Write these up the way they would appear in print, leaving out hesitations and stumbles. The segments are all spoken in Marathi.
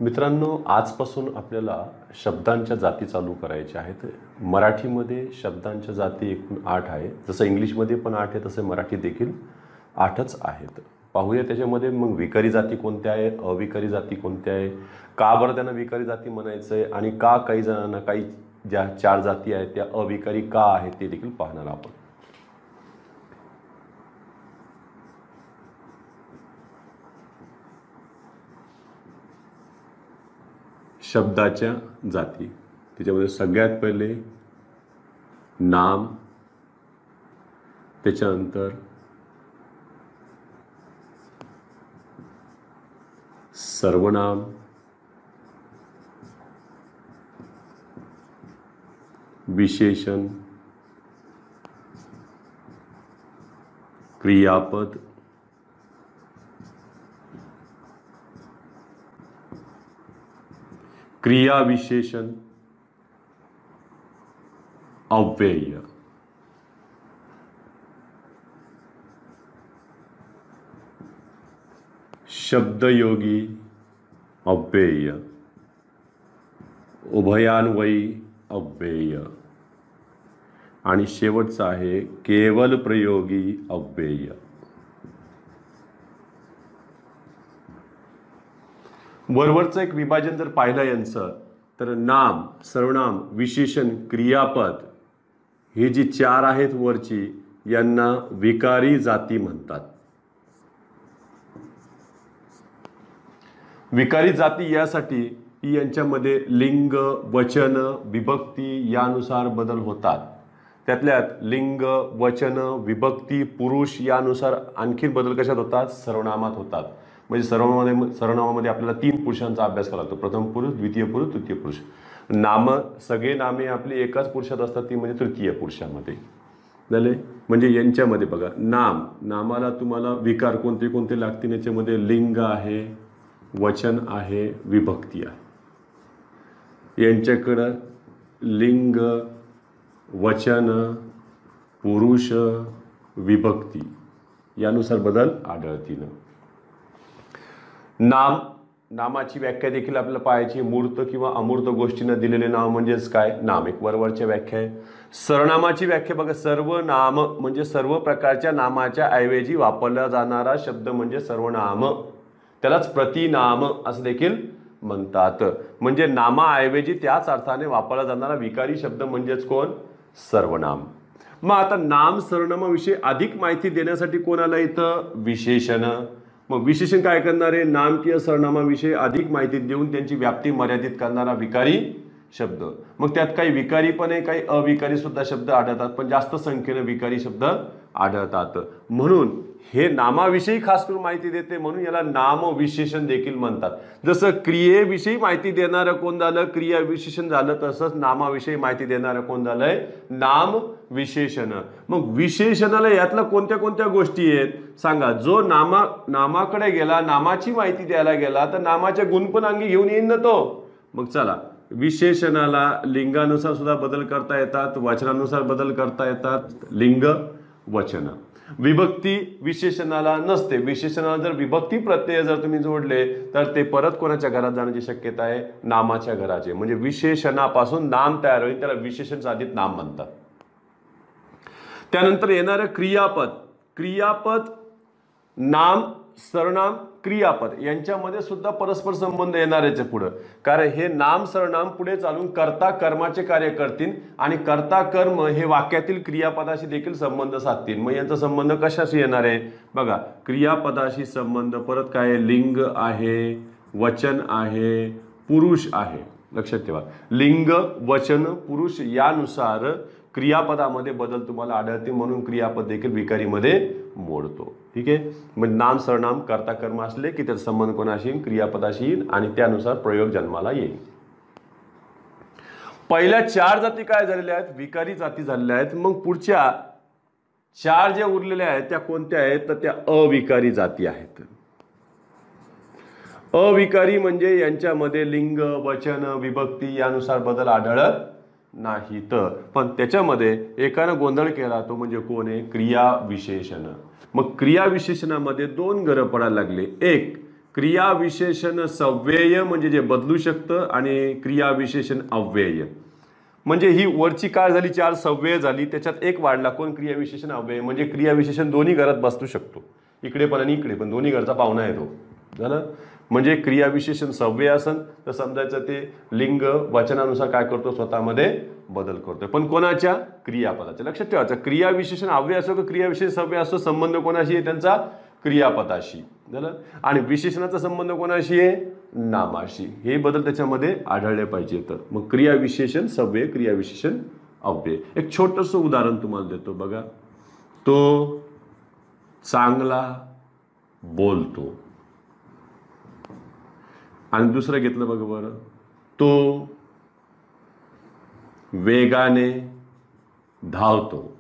मित्रांनो, आजपासून आपल्याला शब्दांच्या जाती चालू करायच्या आहेत. मराठीमध्ये शब्दांच्या जाती एकूण 8 आहेत. जसं इंग्लिशमध्ये पण 8 आहे तसे मराठी देखील 8च आहेत. पाहूया त्याच्यामध्ये मग विकारी जाती कोणत्या आहे, अविकारी जाती कोणत्या आहे, का बरं त्यांना विकारी जाती म्हणायचं आहे आणि का काही जणांना काही ज्या 4 जाती आहेत त्या अविकारी का आहेत ते देखील पाहणार आपण. शब्दाच्या जाती, त्याच्यामध्ये सगळ्यात पहिले नाम, त्याच्यानंतर सर्वनाम, विशेषण, क्रियापद, क्रिया विशेषण, अव्यय. शब्दयोगी, अव्यय, उभयान्वयी, अव्यय आणि शेवटचं आहे केवल प्रयोगी, अव्यय. वरवरचं एक विभाजन जर पाहिलं यांचं, तर नाम, सर्वनाम, विशेषण, क्रियापद ही जी 4 आहेत वरची, यांना विकारी जाती म्हणतात. विकारी जाती यासाठी की यांच्यामध्ये लिंग, वचन, विभक्ती यानुसार बदल होतात. त्यातल्यात लिंग, वचन, विभक्ती, पुरुष यानुसार आणखी बदल कशात होतात, सर्वनामात होतात. म्हणजे सर्वनामामध्ये आपल्याला 3 पुरुषांचा अभ्यास करावा लागतो. प्रथम पुरुष, द्वितीय पुरुष, तृतीय पुरुष. नाम, सगळे नामे आपली एकाच पुरुषात असतात, ती म्हणजे तृतीय पुरुषामध्ये झाले. म्हणजे यांच्यामध्ये बघा, नामाला तुम्हाला विकार कोणते कोणते लागतील, याच्यामध्ये लिंग आहे, वचन आहे, विभक्ती आहे. यांच्याकडं लिंग, वचन, पुरुष, विभक्ती यानुसार बदल आढळतील. नामाची व्याख्या देखील आपल्याला पाहायची. मूर्त किंवा अमूर्त गोष्टींना दिलेले नाव म्हणजेच काय, नाम. एक वरवरच्या व्याख्या आहे. सर्वनामाची व्याख्या बघा, सर्व नाम म्हणजे सर्व प्रकारच्या नामाच्या ऐवजी वापरला जाणारा शब्द म्हणजे सर्वनाम. त्यालाच प्रतिनाम असं देखील म्हणतात. म्हणजे नामाऐवजी त्याच अर्थाने वापरला जाणारा विकारी शब्द म्हणजेच कोण, सर्वनाम. मग आता नाम सर्वनामाविषयी अधिक माहिती देण्यासाठी कोण आलं इथं, विशेषण. मग विशेषण काय करणार आहे, नाम किंवा सर्वनामाविषयी अधिक माहिती देऊन त्यांची व्याप्ती मर्यादित करणारा विकारी शब्द. मग त्यात काही विकारी पण आहे, काही अविकारी सुद्धा शब्द आढळतात, पण जास्त संख्येने विकारी शब्द आढळतात. म्हणून हे नामाविषयी खास करून माहिती देते, म्हणून याला नाम विशेषण देखील म्हणतात. जसं क्रियेविषयी माहिती देणारं कोण झालं, क्रिया विशेषण झालं, तसंच नामाविषयी माहिती देणारं कोण झालंय, नाम विशेषण. मग विशेषणाला यातल्या कोणत्या कोणत्या गोष्टी आहेत सांगा. जो नामाकडे गेला, नामाची माहिती द्यायला गेला, तर नामाचे गुण पण अंगी घेऊन येईन ना तो. मग चला, विशेषणाला लिंगानुसार सुद्धा बदल करता येतात, वचनानुसार बदल करता येतात. लिंग, वचन. विभक्ती विशेषणाला नसते. विशेषणाला जर विभक्ती प्रत्यय जर तुम्ही जोडले तर ते परत कोणाच्या घरात जाण्याची शक्यता आहे, नामाच्या घराचे. म्हणजे विशेषणापासून नाम तयार होईल, त्याला विशेषण साधित नाम म्हणतात. त्यानंतर येणारं क्रियापद, नाम, सर्वनाम, क्रियापद यांच्यामध्ये सुद्धा परस्पर संबंध येणारच आहे पुढं. कारण हे नाम सर्वनाम पुढे चालून कर्ता कर्माचे कार्य करतील आणि कर्ता कर्म हे वाक्यातील क्रियापदाशी देखील संबंध साधतील. मग यांचा संबंध कशाशी येणार आहे बघा, क्रियापदाशी संबंध परत काय, लिंग आहे, वचन आहे, पुरुष आहे. लक्षात ठेवा, लिंग, वचन, पुरुष यानुसार क्रियापदामध्ये बदल तुम्हाला आढळते, म्हणून क्रियापद देखील विकारीमध्ये मोडतो. ठीक आहे. म्हणजे नाम सर्वनाम कर्ता कर्म असले की त्याचा संबंध कोणाशी, क्रियापदाशी येईल आणि त्यानुसार प्रयोग जन्माला येईल. पहिल्या 4 जाती काय झालेल्या आहेत, विकारी जाती झालेल्या आहेत. मग पुढच्या 4 जे उरलेल्या आहेत त्या कोणत्या आहेत, तर त्या अविकारी जाती आहेत. अविकारी म्हणजे यांच्यामध्ये लिंग, वचन, विभक्ती यानुसार बदल आढळत नाहीत. पण त्याच्यामध्ये एकानं गोंधळ केला, तो म्हणजे कोण आहे, क्रिया विशेषण. मग क्रिया विशेषणामध्ये 2 गरज पडायला लागले. एक, क्रिया विशेषण सव्यय म्हणजे जे बदलू शकतं, आणि क्रिया विशेषण अव्यय म्हणजे ही वरची काय झाली, 4 सव्यय झाली, त्याच्यात एक वाढला कोण, क्रिया विशेषण अव्यय. म्हणजे क्रिया विशेषण दोन्ही घरात बसू शकतो, इकडे पण आणि इकडे पण, दोन्ही घरचा पाहुणा येतो. झालं. म्हणजे क्रिया विशेषण सव्यय असन तर समजायचं ते लिंग वचनानुसार काय करतो, स्वतःमध्ये बदल करतोय, पण कोणाच्या, क्रियापदाच्या. लक्षात ठेवायचं, क्रिया विशेषण अव्यय असो की क्रिया विशेषण सव्यय असो, संबंध कोणाशी आहे त्यांचा, क्रियापदाशी. झालं. आणि विशेषणाचा संबंध कोणाशी आहे, नामाशी. हे बदल त्याच्यामध्ये आढळले पाहिजे. तर मग क्रिया विशेषण सव्यय, क्रिया विशेषण अव्यय. एक छोटंसं उदाहरण तुम्हाला देतो बघा. तो चांगला बोलतो, आणि दुसरं घेतलं बघा बरं, तो वेगाने धावतो.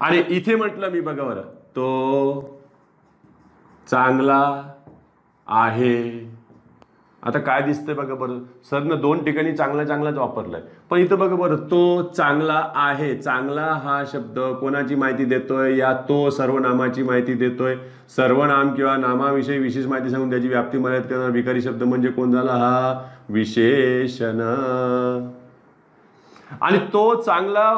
आणि इथे म्हटलं मी बघा बरं, तो चांगला आहे. आता काय दिसतंय बघा बरं, सरनं 2 ठिकाणी चांगला चांगलाच वापरलाय, पण इथं बघा बरं, तो चांगला आहे. चांगला हा शब्द कोणाची माहिती देतोय, या तो सर्वनामाची माहिती देतोय. सर्वनाम किंवा नामाविषयी विशेष माहिती सांगून त्याची व्याप्ती मर्यादित करणारा विकारी शब्द म्हणजे कोण झाला, हा विशेषण. आणि तो चांगला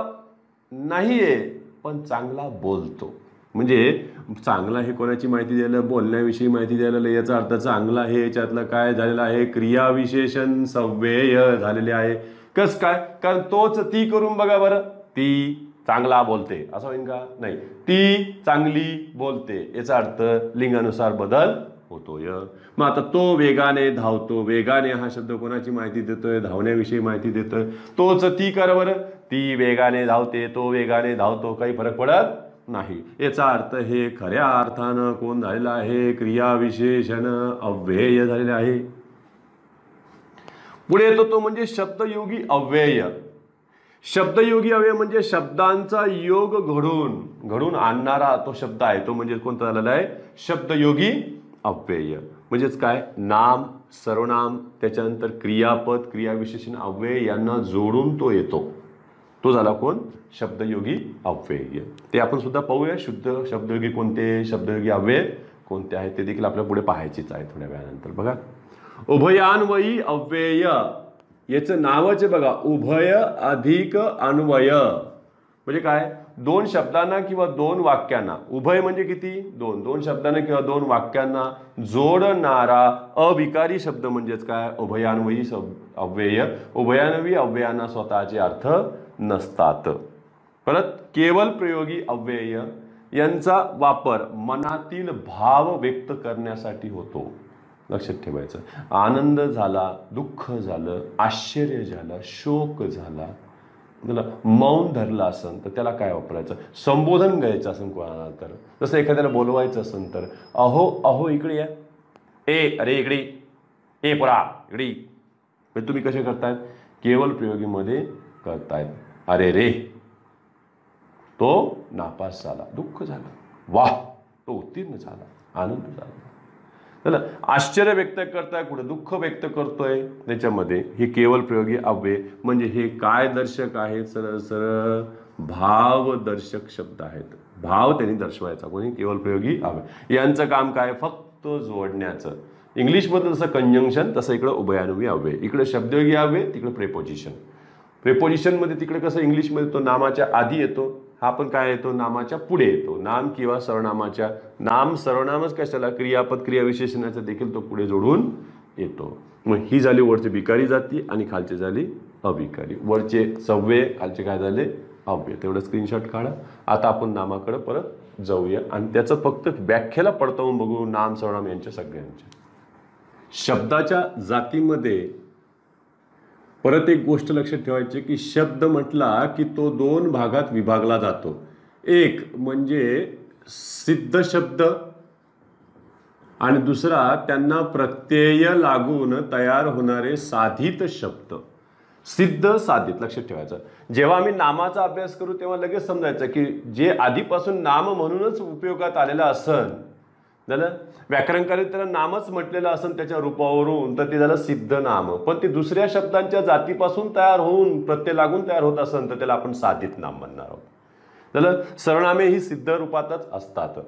नाहीये पण चांगला बोलतो. म्हणजे चांगला हे कोणाची माहिती द्यायला, बोलण्याविषयी माहिती द्यायला, याचा अर्थ चांगला हे याच्यातलं काय झालेलं आहे, क्रिया विशेषण सव्यय झालेले आहे. कस काय, कारण तोच ती करून बघा बरं, ती चांगला बोलते असं होईल का, नाही, ती चांगली बोलते, याचा अर्थ लिंगानुसार बदल होतोय. मग आता तो वेगाने धावतो, वेगाने हा शब्द कोणाची माहिती देतोय, धावण्याविषयी माहिती देतोय. तोच ती कर बरं, ती वेगाने धावते, तो वेगाने धावतो, काही फरक पडत नाही. याचा अर्थ हे खऱ्या अर्थानं कोण झालेला आहे, क्रिया विशेषण अव्यय झालेले आहे. पुढे येतो तो म्हणजे शब्दयोगी अव्यय. शब्दयोगी अव्यय म्हणजे शब्दांचा योग घडून आणणारा तो शब्द आहे, तो म्हणजे कोणता झालेला आहे, शब्दयोगी अव्यय. म्हणजेच काय, नाम, सर्वनाम, त्याच्यानंतर क्रियापद, क्रिया विशेषण अव्यय यांना जोडून तो येतो, तो झाला कोण, शब्दयोगी अव्यय. ते आपण सुद्धा पाहूया, शुद्ध शब्दयोगी कोणते, शब्दयोगी अव्यय कोणते आहेत ते देखील आपल्या पुढे पाहायचेच आहे थोड्या वेळानंतर. बघा, उभयान्वयी अव्यय, याचं नावच बघा, उभय अधिक अन्वय. म्हणजे काय, 2 शब्दांना किंवा 2 वाक्यांना, उभय म्हणजे किती, 2 शब्दांना किंवा 2 वाक्यांना जोडणारा अविकारी शब्द म्हणजेच काय, उभयान्वयी अव्यय. उभयान्वयी अव्ययांना स्वतःचे अर्थ नसतात. परत केवल प्रयोगी अव्यय यांचा वापर मनातील भाव व्यक्त करण्यासाठी होतो. लक्षात ठेवायचं, आनंद झाला, दुःख झालं, आश्चर्य झालं, शोक झाला, मौन धरला असेल तर त्याला काय वापरायचं, संबोधन घ्यायचं असेल कोणाला, तर जसं एखाद्याला बोलवायचं असेल तर अहो अहो इकडे या, ए अरे इकडे, ए पोरा इकडे. तुम्ही कसे करतायत, केवल प्रयोगीमध्ये करतायत. अरे रे, तो नापास झाला, दुःख झालं, वाह तो उत्तीर्ण झाला, आनंद झाला. आश्चर्य व्यक्त करताय, कुठे दुःख व्यक्त करतोय, त्याच्यामध्ये हे केवल प्रयोगी अव्यय. म्हणजे हे काय दर्शक आहेत, सरळ सरळ भावदर्शक शब्द आहेत. भाव त्यांनी दर्शवायचा, कोणी, केवल प्रयोगी अव्यय. यांचं काम काय, फक्त जोडण्याचं. इंग्लिशमध्ये जसं कंजंक्शन तसं इकडं उभयान्वयी अव्यय. इकडे शब्दयोगी अव्यय, तिकडे प्रेपोजिशन. प्रेपोजिशनमध्ये तिकडे कसं इंग्लिशमध्ये तो नामाच्या आधी येतो, हा पण काय येतो, नामाच्या पुढे येतो. नाम किंवा सर्वनामाच्या, नाम सर्वनामच कशाला, क्रियापद क्रिया विशेषणाचा देखील तो पुढे जोडून येतो. मग ही झाली वरची विकारी जाती आणि खालची झाली अविकारी. वरचे सव्यय, खालचे काय झाले, अव्यय. तेवढं स्क्रीनशॉट काढा. आता आपण नामाकडे परत जाऊया आणि त्याचं फक्त व्याख्याला पडताळून बघू, नाम सर्वनाम यांच्या सगळ्यांच्या. शब्दाच्या जातीमध्ये परत एक गोष्ट लक्षात ठेवायची की शब्द म्हटला की तो 2 भागात विभागला जातो. एक म्हणजे सिद्ध शब्द आणि दुसरा त्यांना प्रत्यय लागून तयार होणारे साधित शब्द. सिद्ध, साधित लक्षात ठेवायचं. जेव्हा आम्ही नामाचा अभ्यास करू तेव्हा लगेच समजायचं की जे आधीपासून नाम म्हणूनच उपयोगात आलेलं असन, झालं व्याकरणकारांनी त्याला नामच म्हटलेलं असेल त्याच्या रूपावरून, तर ते झालं सिद्ध नाम. पण ते दुसऱ्या शब्दांच्या जातीपासून तयार होऊन प्रत्यय लागून तयार होत असेल तर त्याला आपण साधित नाम म्हणणार आहोत. झालं. सर्वनामे ही सिद्ध रूपातच असतात.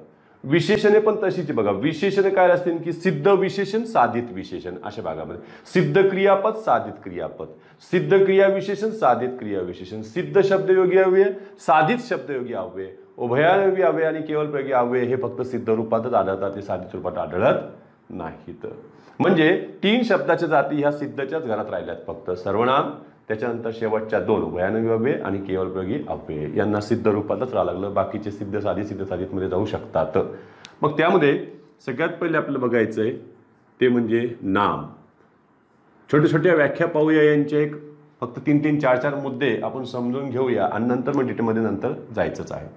विशेषणे पण तशीच बघा. विशेषणे काय असतील की सिद्ध विशेषण, साधित विशेषण अशा भागामध्ये. सिद्ध क्रियापद, साधित क्रियापद, सिद्ध क्रिया विशेषण, साधित क्रिया विशेषण, सिद्ध शब्दयोगी अव्यय, साधित शब्दयोगी अव्यय, उभयायोगी अव्यय आणि केवळ प्रयोगी अव्यय हे फक्त सिद्ध रूपातच आढळतात, ते साधित रूपात आढळत नाहीत. म्हणजे 3 शब्दाच्या जाती ह्या सिद्धच्याच घरात राहिल्यात फक्त. सर्वनाम, त्याच्यानंतर शेवटच्या 2 उभयायोगी अव्यय आणि केवळ प्रयोगी अव्यय यांना सिद्ध रूपातच राहावं लागलं. बाकीचे सिद्ध साधित मध्ये जाऊ शकतात. मग त्यामध्ये सगळ्यात पहिले आपल्याला बघायचं आहे ते म्हणजे नाम. छोट्या छोट्या व्याख्या पाहूया यांचे. एक फक्त 3-3, 4-4 मुद्दे आपण समजून घेऊया आणि नंतर मग डिटेलमध्ये नंतर जायचंच आहे.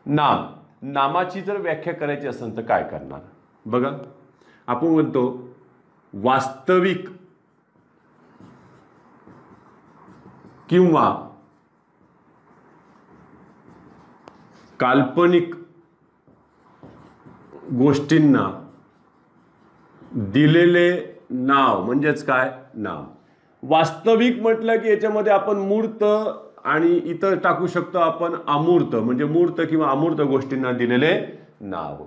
नाम, नामाची जर व्याख्या करायची असेल तर काय करणार बघा. आपण म्हणतो वास्तविक किंवा काल्पनिक गोष्टींना दिलेले नाव म्हणजेच काय, नाम. वास्तविक म्हटलं की याच्यामध्ये आपण मूर्त आणि इतर टाकू शकतो आपण अमूर्त, म्हणजे मूर्त किंवा अमूर्त गोष्टींना दिलेले नाव.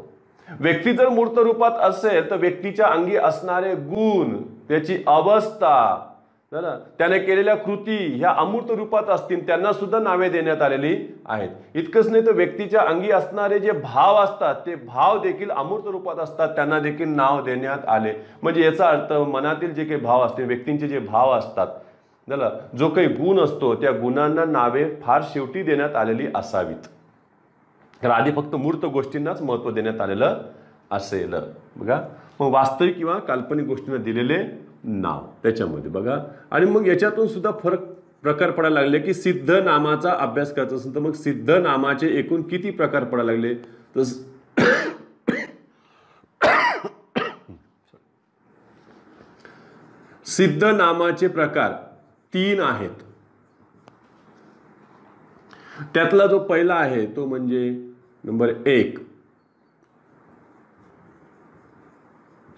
व्यक्ती जर मूर्त रूपात असेल तर व्यक्तीच्या अंगी असणारे गुण, त्याची अवस्था, त्याने केलेल्या कृती ह्या अमूर्त रूपात असतील, त्यांना सुद्धा नावे देण्यात आलेली आहेत. इतकंच नाही तर व्यक्तीच्या अंगी असणारे जे भाव असतात ते भाव देखील अमूर्त रूपात असतात, त्यांना देखील नाव देण्यात आले. म्हणजे याचा अर्थ मनातील जे काही भाव असतील, व्यक्तींचे जे भाव असतात, जो काही गुण असतो त्या गुणांना नावे फार शेवटी देण्यात आलेली असावीत. तर आधी फक्त मूर्त गोष्टींनाच महत्त्व देण्यात आलेलं असेल बघा. मग वास्तविक किंवा काल्पनिक गोष्टींना दिलेले नाव त्याच्यामध्ये बघा. आणि मग याच्यातून सुद्धा प्रकार पडायला लागले की सिद्ध नामाचा अभ्यास करायचा असेल तर मग सिद्ध नामाचे एकूण किती प्रकार पडायला लागले. तर सिद्ध नामाचे प्रकार 3 आहेत. त्यातला जो पहिला आहे तो म्हणजे नंबर 1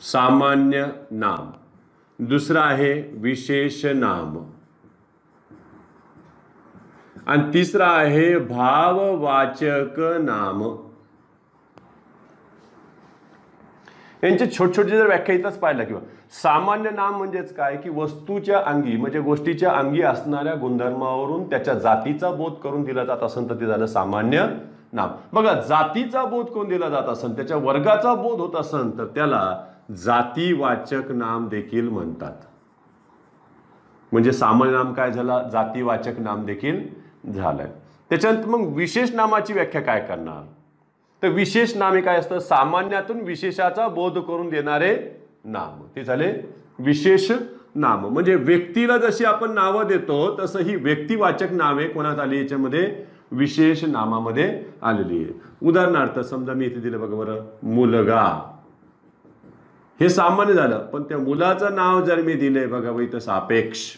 सामान्य नाम, दुसरा आहे विशेष नाम आणि तिसरा आहे भाववाचक नाम. यांचे छोटे छोटे जर व्याख्या इथंच पाहिलं किंवा सामान्य नाम म्हणजेच काय की वस्तूच्या अंगी म्हणजे गोष्टीच्या अंगी असणाऱ्या गुणधर्मावरून त्याच्या जातीचा बोध करून दिला जात असेल तर ते झालं सामान्य नाम. बघा, जातीचा बोध करून दिला जात असेल, त्याच्या वर्गाचा बोध होत असेल तर त्याला जातीवाचक नाम देखील म्हणतात. म्हणजे सामान्य नाम काय झाला, जातीवाचक नाम देखील झालंय. त्याच्यानंतर मग विशेष नामाची व्याख्या काय करणार. तर विशेष नामे काय असतं, सामान्यातून विशेषाचा बोध करून देणारे नाम, ते झाले विशेष नाम. म्हणजे व्यक्तीला जशी आपण नावं देतो तसं ही व्यक्तिवाचक नावे कोणात आली, याच्यामध्ये विशेष नामामध्ये आलेली आहे. उदाहरणार्थ समजा मी इथे दिलं बघा बरं, मुलगा, हे सामान्य झालं. पण त्या मुलाचं नाव जर मी दिलंय बघा इथं सापेक्ष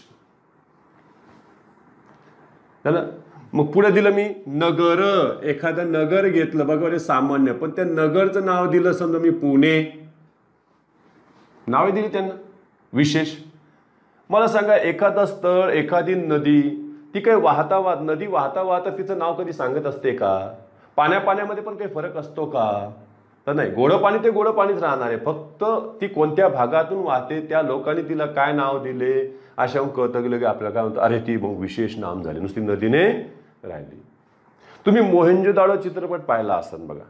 झालं. मग पुढे दिलं मी नगर, एखादं नगर घेतलं बघा बरं सामान्य, पण त्या नगरचं नाव दिलं समजा मी पुणे, नावे दिली त्यांना विशेष. मला सांगा, एखादं स्थळ, एखादी नदी, ती काही नदी वाहता वाहता तिचं नाव कधी सांगत असते का. पाण्यामध्ये पण काही फरक असतो का, तर नाही. गोडं पाणी ते गोडं पाणीच राहणार आहे. फक्त ती कोणत्या भागातून वाहते, त्या लोकांनी तिला काय नाव दिले अशा कळतं गेलं की आपल्याला काय म्हणतो, अरे ती मग विशेष नाम झाले, नुसती नदीने राहिली. तुम्ही मोहेंजोदाडो चित्रपट पाहिला असेल बघा,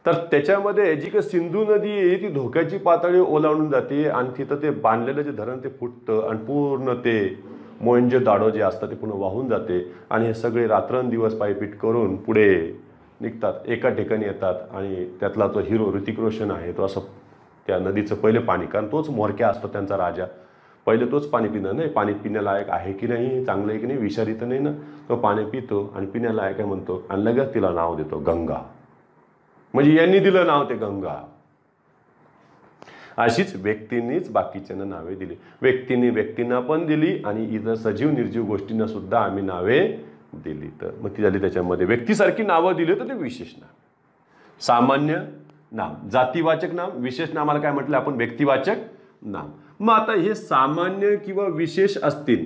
तर त्याच्यामध्ये जी काही सिंधू नदी आहे ती धोक्याची पातळी ओलांडून जाते आणि तिथं ते बांधलेलं जे धरण ते फुटतं आणि पूर्ण ते मोहेंजोदाडो जे असतं ते पूर्ण वाहून जाते. आणि हे सगळे रात्रंदिवस पायपीट करून पुढे निघतात, एका ठिकाणी येतात आणि त्यातला तो हिरो ऋतिक रोशन आहे तो असं त्या नदीचं पहिले पाणी, कारण तोच मोरक्या असतो त्यांचा राजा, पहिले तोच पाणी पिणं, नाही पाणी पिण्यालायक आहे की नाही, चांगलं आहे की नाही, विषारी तर नाही ना, तो पाणी पितो आणि पिण्यालायक आहे म्हणतो आणि लगेच तिला नाव देतो गंगा. म्हणजे यांनी दिलं नाव ते गंगा. अशीच व्यक्तींनीच बाकीच्यांना नावे दिली. व्यक्तींना पण दिली आणि इतर सजीव निर्जीव गोष्टींना सुद्धा आम्ही नावे दिली. तर मग ती झाली त्याच्यामध्ये व्यक्तीसारखी नावं दिली तर ते विशेष नाम. सामान्य नाम, जातीवाचक नाम, विशेष नामाला काय म्हटलं आपण, व्यक्तिवाचक नाम. मग आता हे सामान्य किंवा विशेष असतील,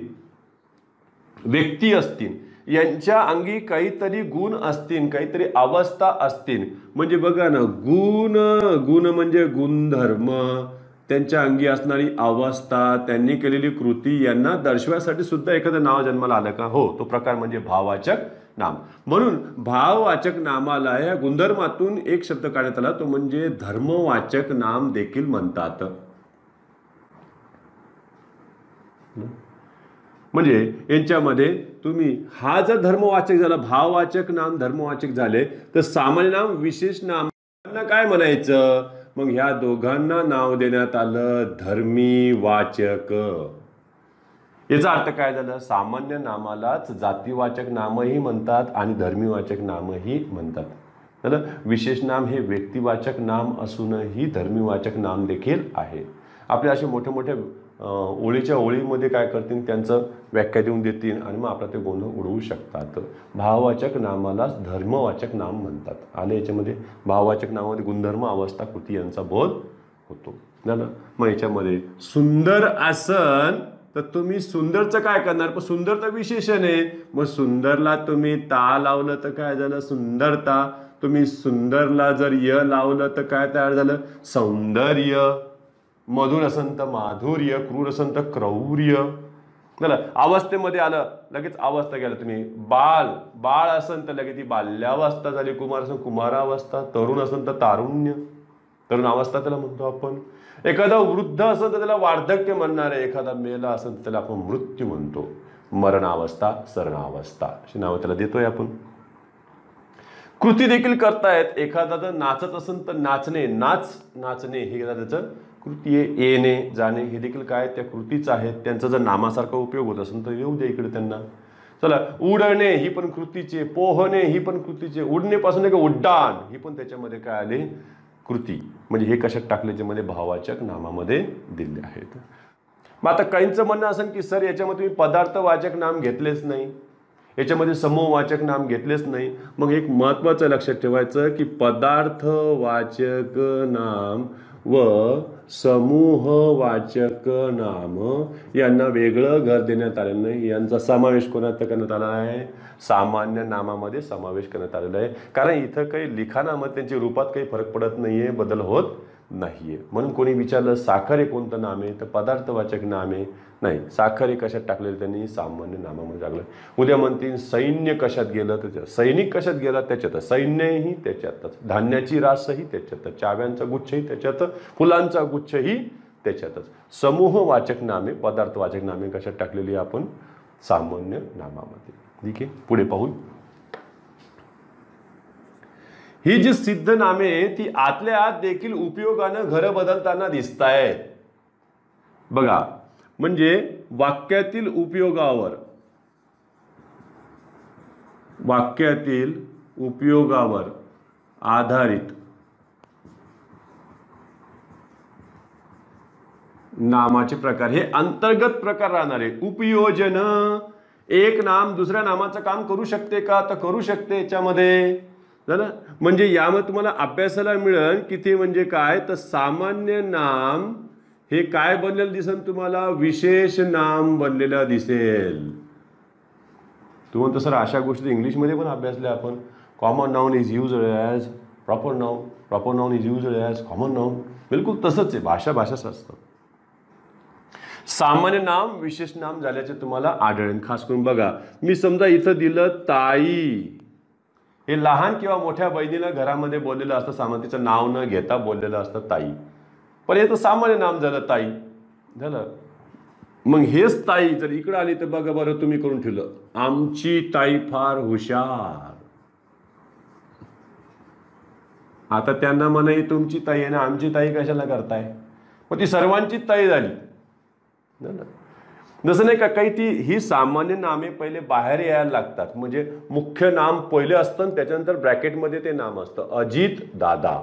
व्यक्ती असतील, यांच्या अंगी काहीतरी गुण असतील, काहीतरी अवस्था असतील. म्हणजे बघा ना, गुण म्हणजे गुणधर्म, त्यांच्या अंगी असणारी अवस्था, त्यांनी केलेली कृती यांना दर्शवायसाठी सुद्धा एखादं नाव जन्माला आलं का? हो, तो प्रकार म्हणजे भाववाचक नाम. म्हणून भाववाचक नामाला या गुणधर्मातून एक शब्द काढण्यात आला, तो म्हणजे धर्मवाचक नाम देखील म्हणतात. म्हणजे यांच्यामध्ये तुम्ही हा जर धर्मवाचक झाला, भाववाचक नाम धर्मवाचक झाले, तर सामान्य नाम विशेष नाम काय म्हणायचं? मग ह्या दोघांना नाव देण्यात आलं धर्मी वाचक. याचा अर्थ काय झालं? सामान्य नामालाच जातीवाचक नामही म्हणतात आणि धर्मीवाचक नामही म्हणतात. विशेष नाम हे व्यक्तिवाचक नाम असूनही धर्मीवाचक नाम देखील आहे. आपल्या असे मोठे मोठे ओळीच्या ओळीमध्ये काय करतील, त्यांचं व्याख्या देऊन देतील आणि मग आपला ते गोंधळ उडवू शकतात. भाववाचक नामालाच धर्मवाचक नाम म्हणतात. आणि याच्यामध्ये भाववाचक नामामध्ये गुणधर्म, अवस्था, कृती यांचा बोध होतो. झालं. मग याच्यामध्ये सुंदर आसन, तर तुम्ही सुंदरचं काय करणार? पण सुंदर तर विशेषण आहे. मग सुंदरला तुम्ही ता लावलं तर काय झालं? सुंदरता. तुम्ही सुंदरला जर य लावलं तर काय तयार झालं? सौंदर्य. मधुर असन तर माधुर्य, क्रूर असन तर क्रौर्य. झालं. अवस्थेमध्ये आलं, लगेच अवस्था गेला. तुम्ही बाळ असन तर लगेच ती बाल्यावस्था झाली. कुमार असन कुमारावस्था. तरुण असन तर तारुण्य, तरुण अवस्था त्याला म्हणतो आपण. एखादा वृद्ध असेल तर त्याला वार्धक्य म्हणणार आहे. एखादा मेला असेल तर त्याला आपण मृत्यू म्हणतो. मरणावस्था, सरणावस्था अशी नावं त्याला देतोय आपण. कृती देखील करतायत. एखादा जर नाचत असेल तर नाचणे हे त्याचं कृती आहे. येणे जाणे हे देखील काय त्या कृतीच आहेत. त्यांचा जर नामासारखा उपयोग होत असेल तर येऊ द्या इकडे त्यांना. चला, उडणे ही पण कृतीचे, पोहणे ही पण कृतीचे, उडणेपासून एक उड्डाण ही पण त्याच्यामध्ये काय आले? कृती. म्हणजे हे कशात टाकले? ज्यामध्ये भाववाचक नामामध्ये दिले आहेत. मग आता काहींचं म्हणणं असेल की सर याच्यामध्ये तुम्ही पदार्थवाचक नाम घेतलेच नाही, याच्यामध्ये समूहवाचक नाम घेतलेच नाही. मग एक महत्वाचं लक्षात ठेवायचं की पदार्थवाचक नाम व समूहवाचक नाम यांना वेगळं घर देण्यात आलेलं नाही. यांचा समावेश कोणात करण्यात आला आहे? सामान्य नामामध्ये समावेश करण्यात आलेला आहे. कारण इथं काही लिखाणामध्ये त्यांच्या रूपात काही फरक पडत नाहीये, बदल होत नाहीये. म्हणून कोणी विचारलं साखर हे कोणतं नाम आहे, तर पदार्थवाचक नाम आहे. नाही, साखर हे कशात टाकलेलं? त्यांनी सामान्य नामामध्ये टाकलं. उद्या म्हणतील सैन्य कशात गेलं, तर सैनिक कशात गेला? त्याच्यात. सैन्यही त्याच्यातच. धान्याची रासही त्याच्यातच. चाव्यांचा गुच्छही त्याच्यात. फुलांचा गुच्छही त्याच्यातच. समूहवाचक नामे, पदार्थवाचक नामे कशात टाकलेली आपण? सामान्य नामामध्ये. ठीक आहे, पुढे पाहू. ही जी सिद्ध नामे ती आतल्या आत देखील उपयोगानं घर बदलताना दिसतायत. बघा, म्हणजे वाक्यातील उपयोगावर आधारित नामाचे प्रकार हे अंतर्गत प्रकार राहणार आहे. उपयोजन, एक नाम दुसऱ्या नामाचं काम करू शकते का? तर करू शकते याच्यामध्ये. झालं. म्हणजे यामध्ये तुम्हाला अभ्यासाला मिळेल की ते म्हणजे काय, तर सामान्य नाम हे काय बनलेलं दिसेल तुम्हाला? विशेष नाम बनलेलं दिसेल. तुम्ही सर अशा गोष्टी इंग्लिशमध्ये पण अभ्यासल्या आपण. Common noun is used as proper noun, proper noun is used as common noun. बिलकुल तसंच आहे. भाषाच असतं. सामान्य नाम विशेष नाम झाल्याचे तुम्हाला आढळेल. खास करून बघा, मी समजा इथं दिलं ताई, हे लहान किंवा मोठ्या बहिणीला घरामध्ये बोललेलं असतं. सामान्य तिचं नाव न घेता बोललेलं असतं ताई, पण हे तर सामान्य नाम झालं ताई. झालं. मग हेच ताई जर इकडे आली तर बघा बरं, तुम्ही करून ठेवलं आमची ताई फार हुशार. आता त्यांना म्हणे तुमची ताई आहे ना, आमची ताई कशाला करताय? मग ती सर्वांची ताई झाली. जसं नाही का, काही ही सामान्य नामे पहिले बाहेर यायला लागतात. म्हणजे मुख्य नाम पहिले असतं, त्याच्यानंतर ब्रॅकेटमध्ये ते नाम असतं. अजित दादा.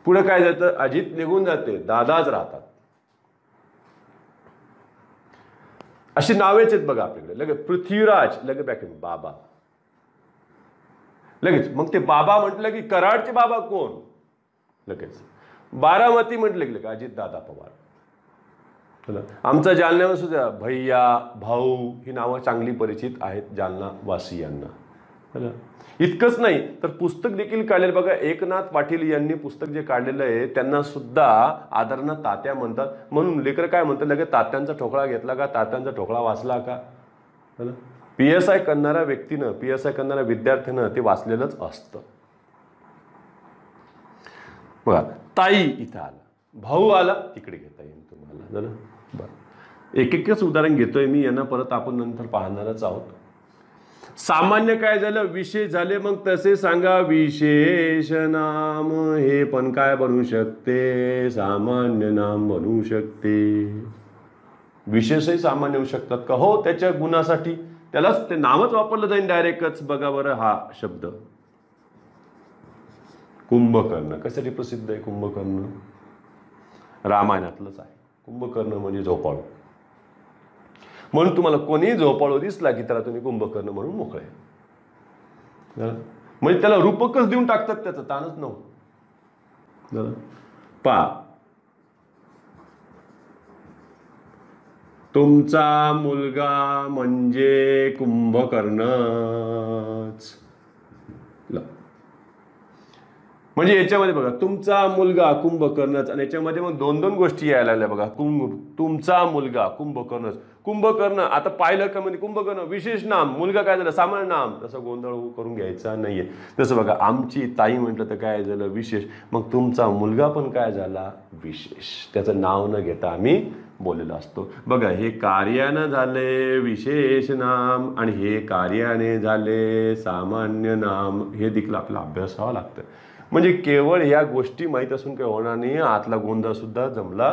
पुढे काय जातं? अजित निघून जाते, दादाच राहतात. अशी नावेच आहेत बघा आपल्याकडे. लगेच पृथ्वीराज, लगेच ब्रॅकेट बाबा. लगेच मग ते बाबा म्हटलं की कराडचे बाबा कोण? लगेच बारामती म्हटलं की अजित दादा पवार. चला, आमचा जालन्यावर सुद्धा भैया, भाऊ ही नावं चांगली परिचित आहेत जालना वासियांना. चला, इतकंच नाही तर पुस्तक देखील काढलेलं बघा. एकनाथ पाटील यांनी पुस्तक जे काढलेलं आहे त्यांना सुद्धा आदरानं तात्या म्हणतात. म्हणून लेकर काय म्हणतात, लगेच तात्यांचा ठोकळा घेतला का, तात्यांचा ठोकळा वाचला का. PSI करणाऱ्या व्यक्तीनं, PSI करणाऱ्या विद्यार्थ्यानं ते वाचलेलंच असतं. बघा, ताई इथं आला, भाऊ आला, तिकडे घेता येईल तुम्हाला. झालं बरं, एक उदाहरण घेतोय मी, यांना परत आपण नंतर पाहणारच आहोत. सामान्य काय झालं, विशेष झाले, मग तसे सांगा. विशेष नाम हे पण काय बनू शकते, सामान्य नाम बनू शकते. विशेषही सामान्य होऊ शकतात का, हो, त्याच्या गुणासाठी त्यालाच ते नावच वापरलं जाईल डायरेक्टच. बघा बरं, हा शब्द कुंभकर्ण कशासाठी प्रसिद्ध आहे. कुंभकर्ण रामायणातलंच आहे. कुंभकर्ण म्हणजे झोपाळू. म्हणून तुम्हाला कोणी झोपाळू दिसला की त्याला तुम्ही कुंभकर्ण म्हणून मोकळे. म्हणजे त्याला रूपकच देऊन टाकतात, त्याचं ताणच नव्हतं. पा, तुमचा मुलगा म्हणजे कुंभकर्णच. म्हणजे याच्यामध्ये बघा, तुमचा मुलगा कुंभकर्णच, आणि याच्यामध्ये मग दोन दोन गोष्टी यायला लागल्या बघा. तुमचा मुलगा कुंभकर्णच, कुंभकर्ण. आता पाहिलं का म्हणजे कुंभकर्ण विशेष नाम, मुलगा काय झालं सामान्य नाम. तसं गोंधळ करून घ्यायचा नाहीये. तसं बघा, आमची ताई म्हटलं तर काय झालं विशेष, मग तुमचा मुलगा पण काय झाला विशेष. त्याचं नाव न घेता आम्ही बोललेलो असतो. बघा, हे कार्यानं झाले विशेष नाम आणि हे कार्याने झाले सामान्य नाम. हे देखील आपला अभ्यासावं लागतं. म्हणजे केवळ या गोष्टी माहीत असून काही होणार नाही, आतला गोंधळ सुद्धा जमला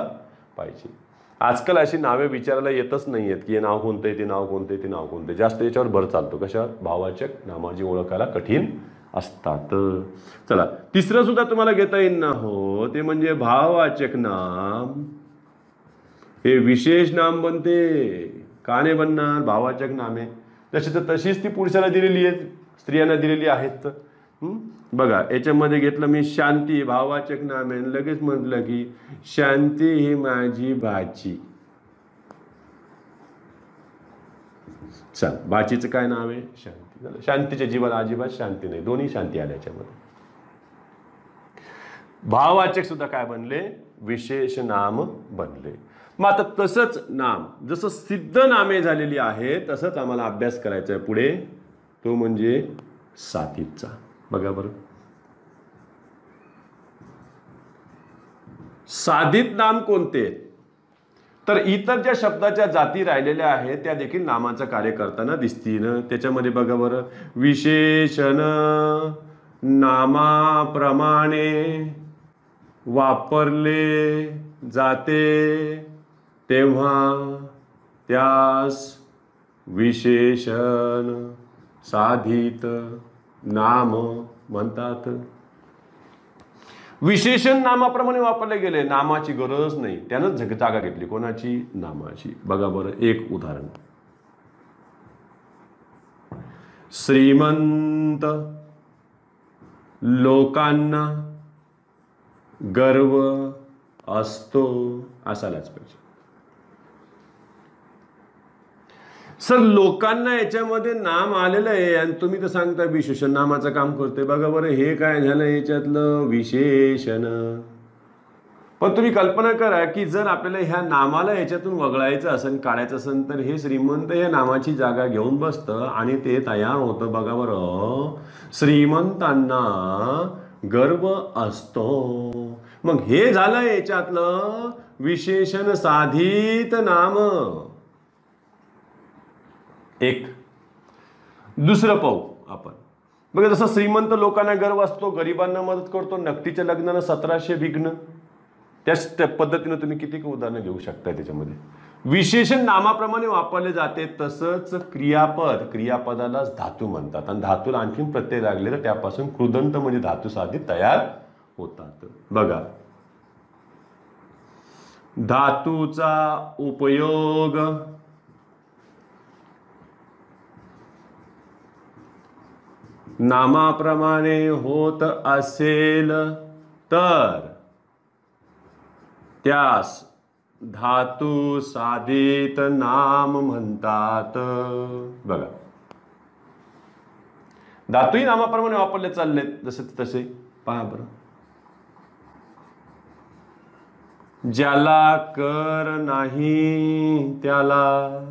पाहिजे. आजकाल अशी नावे विचारायला येतच नाही आहेत की हे नाव कोणतं आहे, ते नाव कोणतं आहे, ते नाव कोणतं आहे. जास्त याच्यावर भर चालतो. कशावर, भाववाचक नामाची ओळखायला कठीण असतात. चला, तिसरं सुद्धा तुम्हाला घेता येईल ना, हो, ते म्हणजे भाववाचक नाम हे विशेष नाम बनते. का नाही बनणार, भाववाचक नामे जशी तर तशीच ती पुरुषाला दिलेली आहेत, स्त्रियांना दिलेली आहेत. बघा, याच्यामध्ये घेतलं मी शांती, भाववाचक नाम आहे, लगेच म्हटलं की शांती ही माझी भाची. चल, भाचीचं काय नाव आहे, शांती. शांतीच्या जीवाला अजिबात शांती नाही, दोन्ही शांती आल्या याच्यामध्ये. भाववाचक सुद्धा काय बनले, विशेष नाम बनले. मग आता तसंच नाम जसं सिद्ध नामे झालेली आहे तसंच आम्हाला अभ्यास करायचा आहे पुढे, तो म्हणजे साधितचा. बघा बरं, साधित नाम कोणते, तर इतर ज्या शब्दाच्या जाती राहिलेल्या आहेत त्या देखील नामाचं कार्य करताना दिसतील. त्याच्यामध्ये बघा बरं, विशेषण नामाप्रमाणे वापरले जाते तेव्हा त्यास विशेषण साधित नाम म्हणतात. विशेषण नामाप्रमाणे वापरले गेले, नामाची गरज नाही, त्यानं जागा घेतली. कोणाची, नामाची. बघा बरं, एक उदाहरण, श्रीमंत लोकांना गर्व असतो, असायलाच पाहिजे. सर, लोकांना याच्यामध्ये नाम आलेलं आहे आणि तुम्ही तर सांगता विशेषण नामाचं काम करते. बघा बरं, हे काय झालं याच्यातलं विशेषण. पण तुम्ही कल्पना करा की जर आपल्याला ह्या नामाला याच्यातून वगळायचं असेल, काढायचं असेल, तर हे श्रीमंत या नामाची जागा घेऊन बसतं आणि ते तयार होतं. बघा बरं, श्रीमंतांना गर्व असतो. मग हे झालं याच्यातलं विशेषण साधित नाम. एक दुसरं पाहू आपण. बघा, जसं श्रीमंत लोकांना गर्व असतो, गरिबांना मदत करतो, नकटीच्या लग्नानं 1700 विघ्न, त्याच पद्धतीनं तुम्ही किती उदाहरणं घेऊ शकता. त्याच्यामध्ये विशेषण नामाप्रमाणे वापरले जाते. तसंच क्रियापद, क्रियापदालाच धातू म्हणतात आणि धातूला आणखीन प्रत्यय लागले तर त्यापासून कृदंत म्हणजे धातू साधित तयार होतात. बघा, धातूचा उपयोग नामाप्रमाणे होत असेल तर त्यास धातू साधित नाम म्हणतात. बघा, धातूही नामाप्रमाणे वापरले चालले जसे तसे. पहा बरं, ज्याला कर नाही त्याला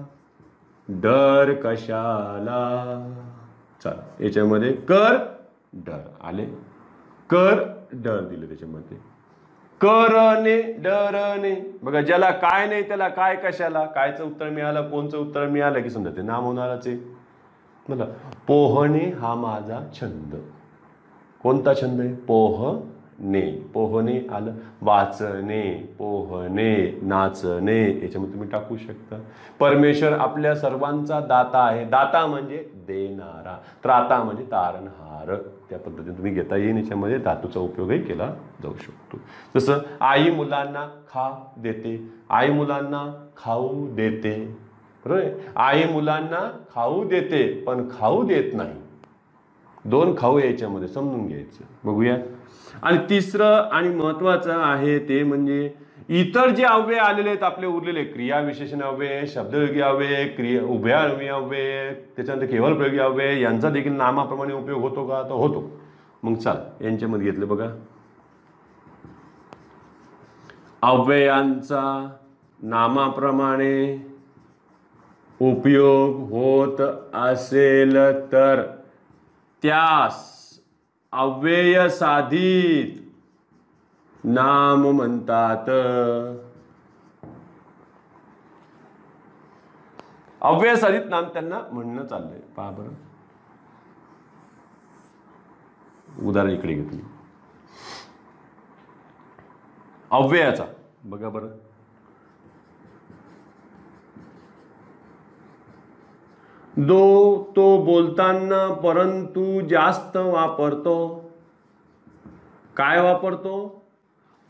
डर कशाला. चला, याच्यामध्ये कर डर आले, कर डर दिले त्याच्यामध्ये. करणे डरणे, बघा ज्याला काय नाही त्याला काय कशाला. कायचं उत्तर मिळालं, कोणचं उत्तर मिळालं की समजा ते नाम होणारच आहे. बघा, पोहणे हा माझा छंद. कोणता छंद आहे? पोहणे. पोहणे आलं. वाचणे, पोहणे, नाचणे, याच्यामध्ये तुम्ही टाकू शकता. परमेश्वर आपल्या सर्वांचा दाता आहे. दाता म्हणजे देणारा, त्राता म्हणजे तारणहार. त्या पद्धतीने तुम्ही घेता येईल. याच्यामध्ये धातूचा उपयोगही केला जाऊ शकतो. जसं आई मुलांना खा देते, आई मुलांना खाऊ देते. बरोबर आहे, आई मुलांना खाऊ देते पण खाऊ देत नाही. दोन खाऊ याच्यामध्ये समजून घ्यायचं. बघूया. आणि तिसरं आणि महत्वाचं आहे ते म्हणजे इतर जे अव्यय आलेले आहेत आपले उरलेले, क्रिया विशेषण अव्यय, शब्दयोगी अव्यय, क्रिया उभयान्वयी अव्यय, त्याच्यानंतर केवळ प्रयोगी अव्यय, यांचा देखील नामाप्रमाणे उपयोग होतो का? तर होतो. मग चल यांच्यामध्ये घेतलं बघा. अव्ययांचा नामाप्रमाणे उपयोग होत असेल तर त्यास अव्यय साधित नाम म्हणतात. अव्यय साधित नाम त्यांना म्हणणं चाललंय. पहा बरं, उदाहरण इकडे घेतली अव्ययाचा. बघा बरं, तो बोलताना परंतु जास्त वापरतो. काय वापरतो?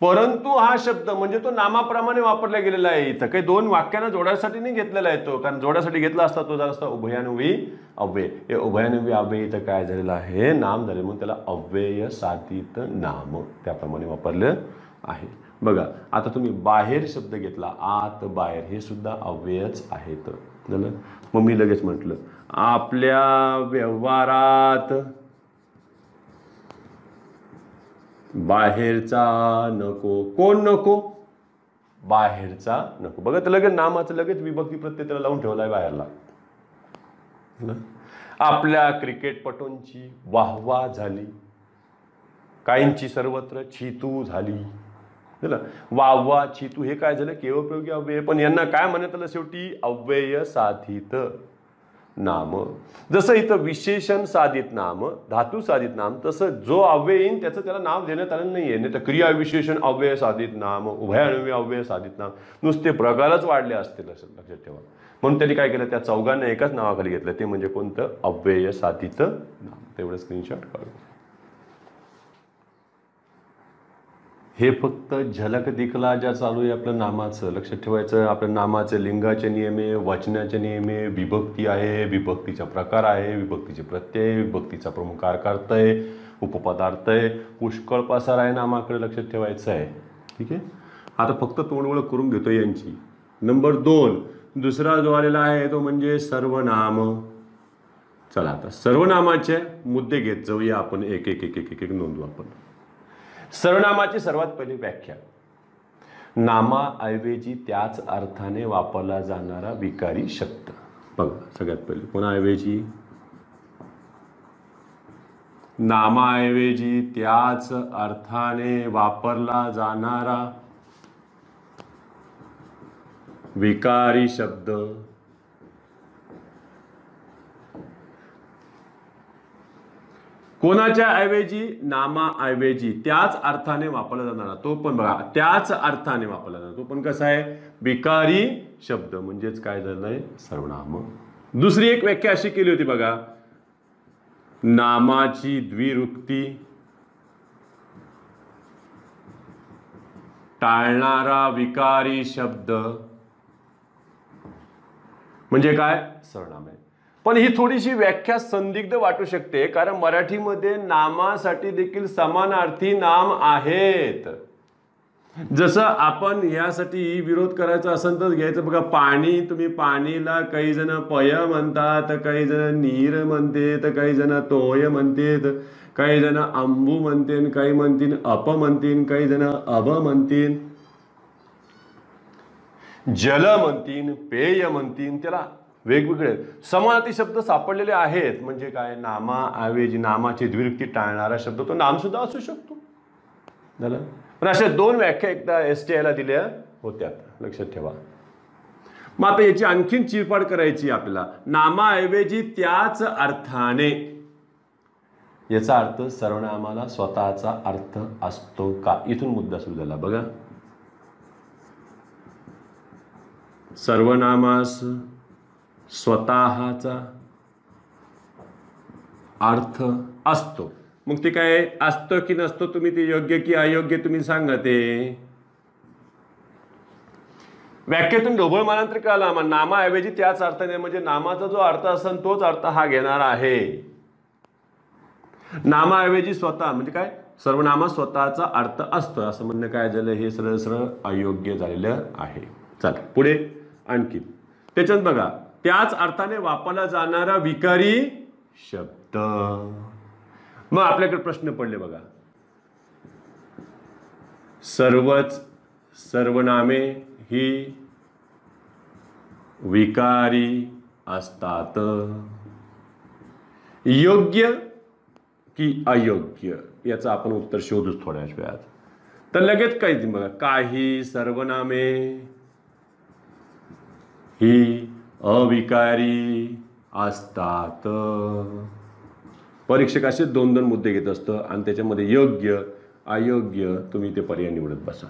परंतु हा शब्द म्हणजे तो नामाप्रमाणे वापरला गेलेला आहे. इथं काही दोन वाक्यांना जोडायसाठी नाही घेतलेला आहे तो, कारण जोडायसाठी घेतला असता तो झाला असता उभयान्वयी अव्यय. हे उभयान्वयी अव्यय इथं काय झालेलं आहे? नाम झाले, म्हणून त्याला अव्यय साधित नाम त्याप्रमाणे वापरलं आहे. बघा, आता तुम्ही बाहेर शब्द घेतला, आत बाहेर, हे सुद्धा अव्ययच आहेत. झालं. मग मी लगेच म्हटलं आपल्या व्यवहारात बाहेरचा नको. कोण नको? बाहेरचा नको. बघा, तर लगेच नामाचं लगेच विभक्ती प्रत्यय त्याला लावून ठेवलाय बाहेरला. आपल्या क्रिकेटपटूंची वाहवा झाली, काहींची सर्वत्र छितू झाली. वाहवा छितू हे काय झालं? केवळ प्रयोगी अव्यय. पण यांना काय म्हणत आलं शेवटी? अव्यय साधित नाम. जसं इथं विशेषण साधित नाम, धातू साधित नाम, तसं जो अव्यय येईल त्याचं त्याला नाव देण्यात आलं नाहीये. नाही तर क्रिया विशेषण अव्यय साधित नाम, उभयान्वयी अव्यय साधित नाम, नुसते प्रकारच वाढले असतील लक्षात ठेवा. म्हणून त्यांनी काय केलं? त्या चौघांना एकाच नावाखाली घेतलं. ते म्हणजे कोणतं? अव्यय साधित नाम. तेवढं स्क्रीनशॉट काढू. हे फक्त झलक दिखला ज्या चालू आहे आपलं नामाचं. लक्षात ठेवायचं, आपल्या नामाचे लिंगाचे नियम आहे, वचनाचे नियम आहे, विभक्ती आहे, विभक्तीचा प्रकार आहे, विभक्तीचे प्रत्यय, विभक्तीचा प्रमुख अर्थ आहे, उपपदार्थ आहे, पुष्कळ पसार आहे नामाकडे. लक्षात ठेवायचं आहे. ठीक आहे. आता फक्त तोंड ओळख करून घेतो यांची. नंबर 2 दुसरा जो आलेला आहे तो म्हणजे सर्वनाम. चला आता सर्वनामाचे मुद्दे घेत जाऊया आपण. एक एक एक एक एक नोंदवू आपण. सर्वनामाची सर्वात पहिली व्याख्या. नामाऐवजी त्याच अर्थाने वापरला जाणारा विकारी शब्द. बघा, सगळ्यात पहिले कोणाऐवजी? नामाऐवजी त्याच अर्थाने वापरला जाणारा विकारी शब्द. कोणाच्या ऐवजी? नामाऐवजी त्याच अर्थाने वापरला जाणारा. तो पण बघा, त्याच अर्थाने वापरला जाणार. तो पण कसा आहे? विकारी शब्द. म्हणजेच काय झालंय? सर्वनाम. दुसरी एक व्याख्या अशी केली होती बघा, नामाची द्विरुक्ती टाळणारा विकारी शब्द म्हणजे काय? सर्वनाम आहे. पण ही थोडीशी व्याख्या संदिग्ध वाटू शकते, कारण मराठीमध्ये नामासाठी देखील समानार्थी नाम आहेत. जसं आपण यासाठी विरोध करायचा असेल तर घ्यायचं बघा, पाणी, तुम्ही पाणीला काही जण पय म्हणतात, काही जण नीर म्हणते, तर काही जण तोय म्हणतेत, काही जण अंबू म्हणतील, काही म्हणतील अप म्हणतील, काही जण अभ म्हणतील, जल म्हणतील, पेय म्हणतील, त्याला वेगवेगळे समानार्थी शब्द सापडलेले आहेत. म्हणजे काय, नामाऐवजी नामाची द्विरुक्ती टाळणारा शब्द तो नाम सुद्धा असू शकतो. झालं. पण अशा दोन व्याख्या एकदा STI ला दिल्या होत्या, लक्षात ठेवा. मग आता याची आणखीन चिरफाड करायची आपल्याला. नामाऐवजी त्याच अर्थाने, याचा अर्थ सर्वनामाला स्वतःचा अर्थ असतो का, इथून मुद्दा सुरू झाला बघा. सर्वनामास स्वतःचा अर्थ असतो. मग ते काय असतं की नसतं, तुम्ही ते योग्य की अयोग्य तुम्ही सांगा. ते व्याख्येतून ढोबळ मानांतर कळला. मग नामाऐवजी त्याच अर्थाने म्हणजे नामाचा जो अर्थ असेल तोच अर्थ हा घेणार आहे. नामाऐवजी स्वतः म्हणजे काय, सर्वनामा स्वतःचा अर्थ असतं असं म्हणणं काय झालं, हे सरळ सरळ अयोग्य झालेलं आहे. चला पुढे आणखी त्याच्यात बघा, त्याच अर्थाने वापरला जाणारा विकारी शब्द. मग आपल्याकडे प्रश्न पडले बघा, सर्वच सर्वनामे ही विकारी असतात, योग्य की अयोग्य, याचं आपण उत्तर शोधूच थोड्याच वेळात. तर लगेच काही बघा, काही सर्वनामे ही अविकारी असतात. परीक्षक असे दोन दोन मुद्दे घेत असतं आणि त्याच्यामध्ये योग्य अयोग्य तुम्ही ते पर्याय निवडत बसा.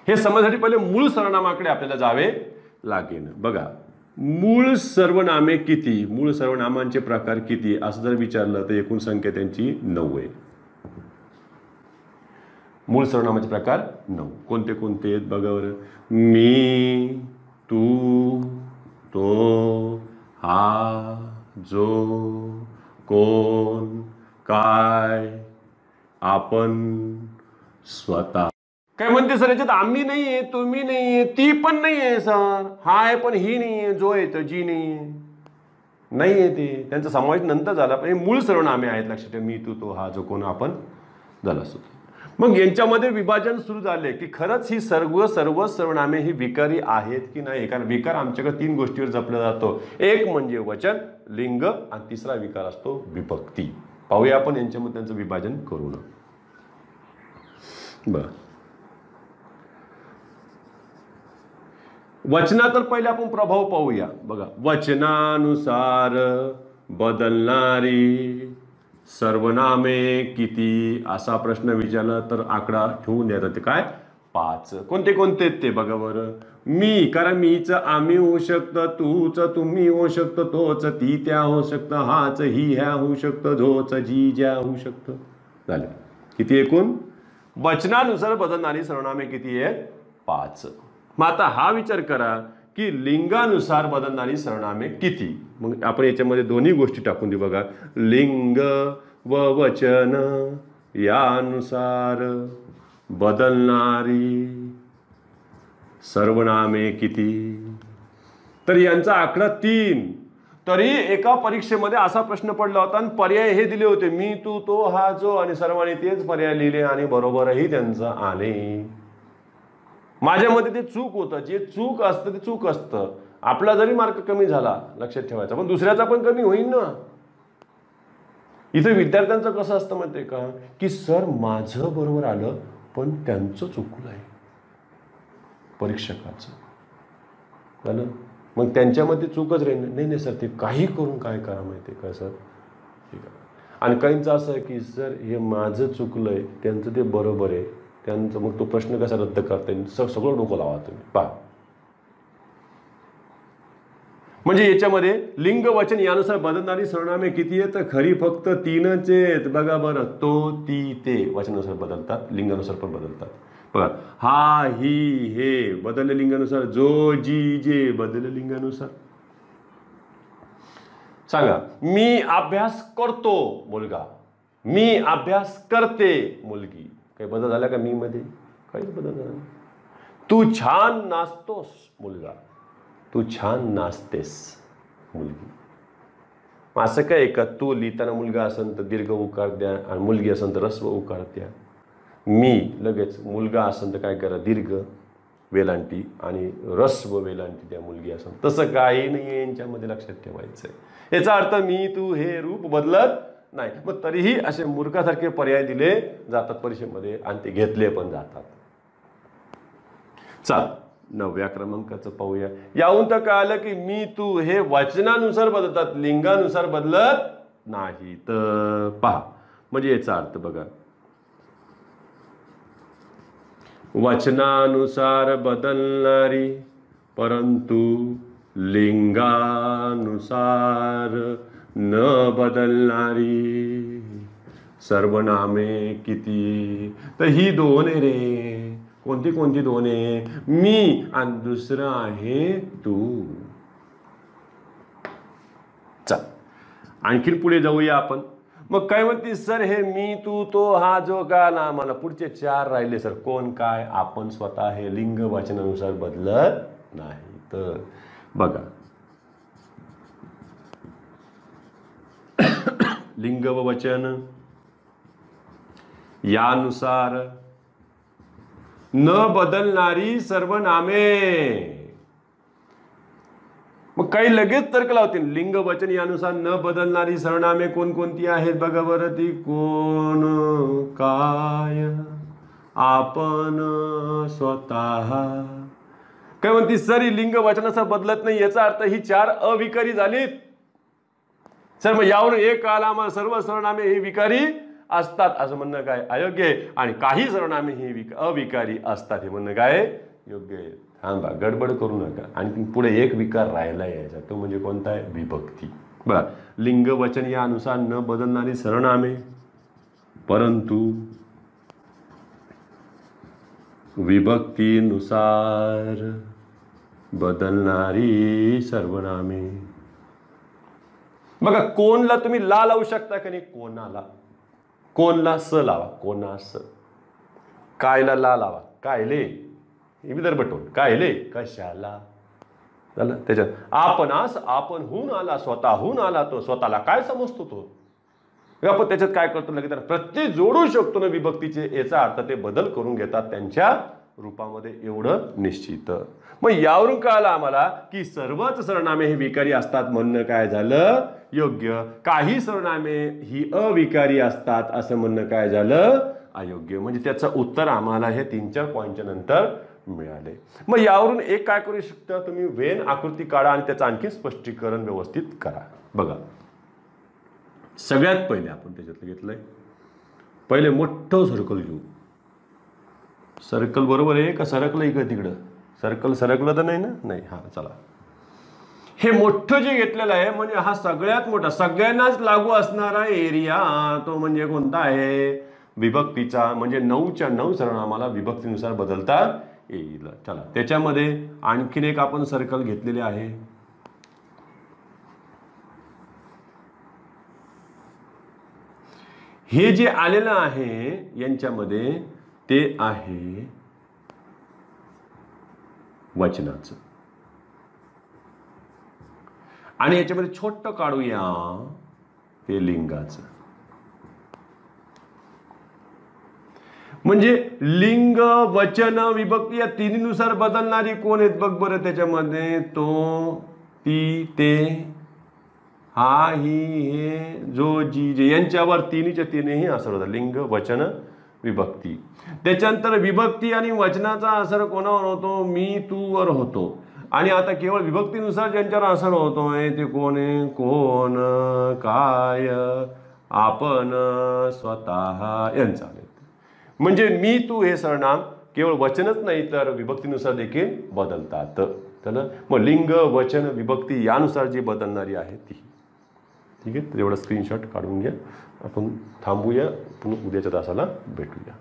हे समजण्यासाठी पहिले मूळ सर्वनामाकडे आपल्याला जावे लागेल. बघा, मूळ सर्वनामे किती, मूळ सर्वनामांचे प्रकार किती असं जर विचारलं तर एकूण संख्या त्यांची 9 आहे. मूळ सर्वनामाचे प्रकार 9. कोणते कोणते आहेत बघा बरं. मी, तू, तो, हा, जो, कोण, काय, आपण, स्वतः. काय म्हणते सर याच्यात, आम्ही नाहीये, तुम्ही नाहीये, ती पण नाहीये सर, हा आहे पण ही नाहीये, जो आहे तर जी नाहीये, नाहीये ते, त्यांचा समावेश नंतर झाला. पण हे मूळ सर्वनामे आहेत, लक्षात ठेवा. मी, तू, तो, हा, जो, कोण, आपण झाला असतो. मग यांच्यामध्ये विभाजन सुरू झाले की खरंच ही सर्व सर्वनामे ही विकारी आहेत की नाही. कारण विकार आमच्याकडे 3 गोष्टीवर जपला जातो. एक म्हणजे वचन, लिंग आणि तिसरा विकार असतो विभक्ती. पाहूया आपण यांच्यामध्ये त्यांचं विभाजन करू ना. बर, वचना तर पहिले आपण प्रभाव पाहूया. बघा, वचनानुसार बदलणारी सर्वनामे किती असा प्रश्न विचारला तर आकडा ठेवून द्यायचा. काय 5. कोणते कोणते ते बघा बरं. मी, कारण मीच आम्ही होऊ शकतं, तूच तुम्ही होऊ शकतं, तोच ती त्या होऊ शकतं, हाच ही ह्या होऊ शकतं, जोच जी ज्या होऊ शकतं. झालं किती एकूण. वचनानुसार बदलणारी सर्वनामे किती आहेत 5. मग आता हा विचार करा की लिंगानुसार बदलणारी सर्वनामे किती. मग आपण याच्यामध्ये दोन्ही गोष्टी टाकून देऊ. बघा, लिंग व वचन यानुसार बदलणारी सर्वनामे किती. तर यांचा आकडा 3. तरी एका परीक्षेमध्ये असा प्रश्न पडला होता आणि पर्याय हे दिले होते, मी, तू, तो, हा, जो, आणि सर्वांनी तेच पर्याय लिहिले आणि बरोबरही त्यांचं आले. माझ्या मते ते चूक होतं. जे चूक असतं ते चूक असतं. आपला जरी मार्क कमी झाला लक्षात ठेवायचा, पण दुसऱ्याचा पण कमी होईल ना. इथे विद्यार्थ्यांचं कसं असतं माहिती आहे का, की सर माझं बरोबर आलं पण त्यांचं चुकलं आहे परीक्षकाचं. झालं. मग त्यांच्यामध्ये चूकच राहील. नाही सर ते काही करून काय करा माहिती आहे का सर, ठीक आहे. आणि काहींचं असं आहे की सर हे माझं चुकलंय त्यांचं ते बरोबर आहे त्यांचं, मग तो प्रश्न कसा रद्द करता येईल सगळं डोकं लावा तुम्ही. पहा, म्हणजे याच्यामध्ये लिंग वचन यानुसार बदलणारी सर्वनामे किती आहेत तर खरी फक्त 3च आहेत. बघा बरं, तो, ती, ते वचनानुसार बदलतात, लिंगानुसार पण बदलतात. बघा, हा, ही, हे बदलले लिंगानुसार, जो, जी, जे बदलले लिंगानुसार. सांगा, मी अभ्यास करतो मुलगा, मी अभ्यास करते मुलगी. काही बदल झाला का मी मध्ये? काही बदल झाला नाही. तू छान नाचतोस मुलगा, तू छान नाचतेस मुलगी. असं काय का तू लिहिताना मुलगा असेल तर दीर्घ उकार द्या आणि मुलगी असेल तर ऱ्हस्व उकार द्या. मी लगेच मुलगा असेल तर काय करा, दीर्घ वेलांटी आणि ऱ्हस्व वेलांटी द्या मुलगी असेल. तसं काही नाही यांच्यामध्ये, लक्षात ठेवायचं आहे. याचा अर्थ मी तू हे रूप बदलत नाही. मग तरीही असे मूर्खासारखे पर्याय दिले जातात परीक्षेमध्ये आणि ते घेतले पण जातात. चल 9व्या क्रमांकाचं पाहूया. याहून तर कळालं की मी तू हे वचनानुसार बदलतात, लिंगानुसार बदलत नाही. तर पहा म्हणजे याचा अर्थ बघा, वचनानुसार बदलणारी परंतु लिंगानुसार न बदलणारी सर्वनामे किती? तर ही दोन आहे रे. कोणती कोणती दोन आहे? मी आणि दुसरं आहे तू. चल आणखीन पुढे जाऊया आपण. मग काय म्हणते सर हे मी तू तो हा जो का ना मला पुढचे 4 राहिले सर, कोण काय आपण स्वतः हे लिंग वचनानुसार बदलत नाही. तर बघा लिंग व वचन यानुसार न बदलणारी सर्वनामे. मग काही लगेच तर्क लावतील. लिंग वचन यानुसार न बदलणारी सर्वनामे कोणकोणती आहेत बघा बरं. ती कोण, काय, आपण, स्वतः. काय म्हणती सर ही लिंग वचनानुसार बदलत नाही, याचा अर्थ ही 4 अविकारी झालीत. सर मग यावरून एक आला आम्हाला सर्व सर्वनामे ही विकारी असतात असं म्हणणं काय अयोग्य आहे, आणि काही सर्वनामे ही अविकारी असतात हे म्हणणं काय योग्य आहे. थांबा, गडबड करू नका. आणि पुढे एक विकार राहिला यायचा, तो म्हणजे कोणता आहे? विभक्ती. बघा लिंग वचन यानुसार न बदलणारी सर्वनामे परंतु विभक्तीनुसार बदलणारी सर्वनामे. बघा कोणला तुम्ही ला लावू शकता का नाही? कोणाला. कोणला स लावा, कोणास. कायला ला लावा, कायले. विदर्भटोन कायले, कशाला. झालं. त्याच्यात आपणास, आपणहून आला, स्वतःहून आला. तो स्वतःला काय समजतो तो? आपण त्याच्यात काय करतो लगेच प्रत्यय जोडू शकतो ना विभक्तीचे. याचा अर्थ ते बदल करून घेतात त्यांच्या रूपामध्ये, एवढं निश्चित. मग यावरून कळालं आम्हाला की सर्वच सर्वनामे ही विकारी असतात म्हणणं काय झालं योग्य. काही सर्वनामे ही अविकारी असतात असं म्हणणं काय झालं अयोग्य. म्हणजे त्याचं उत्तर आम्हाला हे 3-4 पॉईंटच्या नंतर मिळाले. मग यावरून एक काय करू शकता तुम्ही, वेन आकृती काढा आणि त्याचं आणखी स्पष्टीकरण व्यवस्थित करा. बघा सगळ्यात पहिले आपण त्याच्यातलं घेतलंय, पहिले मोठं सर्कल घेऊ. सर्कल बरोबर आहे का सरकलं इकडं तिकडं? सर्कल सरकलं तर नाही ना? नाही. हा चला, हे मोठं जे घेतलेलं आहे म्हणजे हा सगळ्यात मोठा सगळ्यांनाच लागू असणारा एरिया, तो म्हणजे कोणता आहे? विभक्तीचा. म्हणजे 9च्या 9 सर्वनामाला विभक्तीनुसार बदलता येईल. चला त्याच्यामध्ये आणखीन एक आपण सर्कल घेतलेले आहे. हे जे आलेलं आहे यांच्यामध्ये ते आहे वचनाचं, आणि याच्यामध्ये छोटं काढूया ते लिंगाचं. म्हणजे लिंग वचन विभक्ती या तिन्हीनुसार बदलणारी कोण आहेत बघ बरं त्याच्यामध्ये. तो, ती, ते, हा, ही, हे, जो, जी, जे यांच्यावर तिन्हीच्या तिन्ही असर होतात. लिंग वचन विभक्ती. त्याच्यानंतर विभक्ती आणि वचनाचा असर कोणावर होतो? मी तू वर होतो. आणि आता केवळ विभक्तीनुसार ज्यांच्यावर असर होतोय ते कोण आहे? कोण, काय, आपण, स्वतः यांचा. म्हणजे मी तू हे सर्वनाम केवळ वचनच नाही तर विभक्तीनुसार देखील बदलतात. त्याला मग लिंग वचन विभक्ती यानुसार जी बदलणारी आहे ती. ठीक आहे, तर एवढा स्क्रीनशॉट काढून घ्या. आपण थांबूया, पुन्हा उद्याच्या तासाला भेटूया.